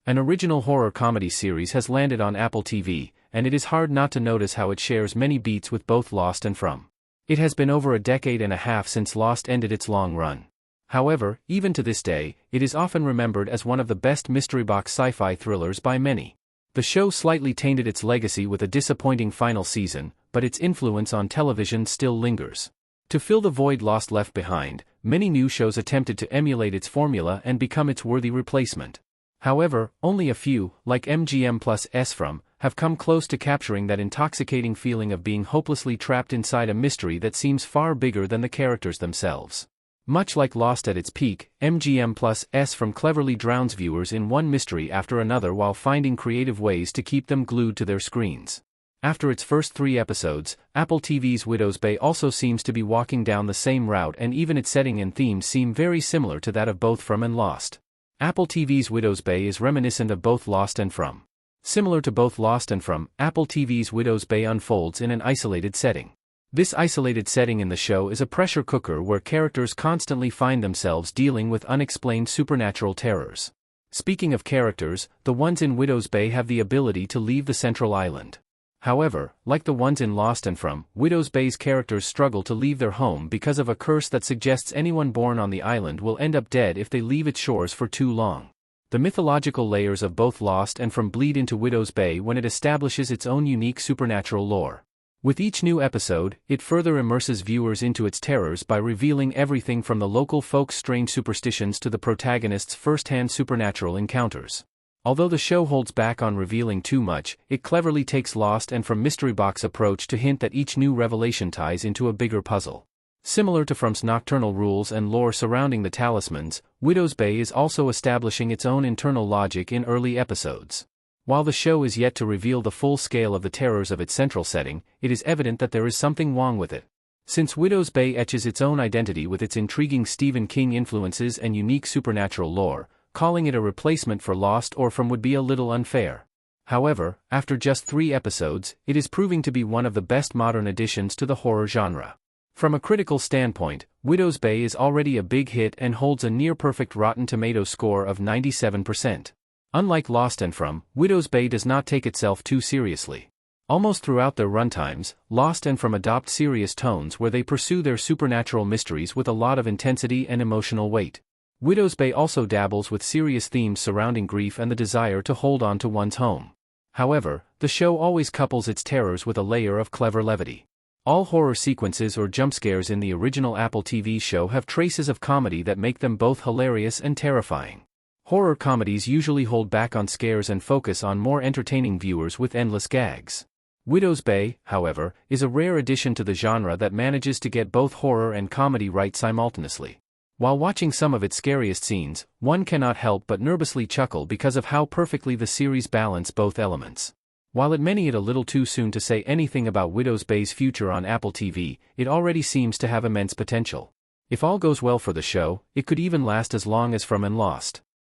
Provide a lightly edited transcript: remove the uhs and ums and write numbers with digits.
An original horror comedy series has landed on Apple TV, and it is hard not to notice how it shares many beats with both Lost and From. It has been over a decade and a half since Lost ended its long run. However, even to this day, it is often remembered as one of the best mystery box sci-fi thrillers by many. The show slightly tainted its legacy with a disappointing final season, but its influence on television still lingers. To fill the void Lost left behind, many new shows attempted to emulate its formula and become its worthy replacement. However, only a few, like MGM plus S From, have come close to capturing that intoxicating feeling of being hopelessly trapped inside a mystery that seems far bigger than the characters themselves. Much like Lost at its peak, MGM plus S From cleverly drowns viewers in one mystery after another while finding creative ways to keep them glued to their screens. After its first 3 episodes, Apple TV's Widow's Bay also seems to be walking down the same route, and even its setting and themes seem very similar to that of both From and Lost. Apple TV's Widow's Bay is reminiscent of both Lost and From. Similar to both Lost and From, Apple TV's Widow's Bay unfolds in an isolated setting. This isolated setting in the show is a pressure cooker where characters constantly find themselves dealing with unexplained supernatural terrors. Speaking of characters, the ones in Widow's Bay have the ability to leave the central island. However, like the ones in Lost and From, Widow's Bay's characters struggle to leave their home because of a curse that suggests anyone born on the island will end up dead if they leave its shores for too long. The mythological layers of both Lost and From bleed into Widow's Bay when it establishes its own unique supernatural lore. With each new episode, it further immerses viewers into its terrors by revealing everything from the local folks' strange superstitions to the protagonist's first-hand supernatural encounters. Although the show holds back on revealing too much, it cleverly takes Lost and From mystery box approach to hint that each new revelation ties into a bigger puzzle. Similar to From's nocturnal rules and lore surrounding the talismans, Widow's Bay is also establishing its own internal logic in early episodes. While the show is yet to reveal the full scale of the terrors of its central setting, it is evident that there is something wrong with it. Since Widow's Bay etches its own identity with its intriguing Stephen King influences and unique supernatural lore, calling it a replacement for Lost or From would be a little unfair. However, after just 3 episodes, it is proving to be one of the best modern additions to the horror genre. From a critical standpoint, Widow's Bay is already a big hit and holds a near-perfect Rotten Tomatoes score of 97%. Unlike Lost and From, Widow's Bay does not take itself too seriously. Almost throughout their runtimes, Lost and From adopt serious tones where they pursue their supernatural mysteries with a lot of intensity and emotional weight. Widow's Bay also dabbles with serious themes surrounding grief and the desire to hold on to one's home. However, the show always couples its terrors with a layer of clever levity. All horror sequences or jump scares in the original Apple TV show have traces of comedy that make them both hilarious and terrifying. Horror comedies usually hold back on scares and focus on more entertaining viewers with endless gags. Widow's Bay, however, is a rare addition to the genre that manages to get both horror and comedy right simultaneously. While watching some of its scariest scenes, one cannot help but nervously chuckle because of how perfectly the series balance both elements. While it may be a little too soon to say anything about Widow's Bay's future on Apple TV, it already seems to have immense potential. If all goes well for the show, it could even last as long as From and Lost.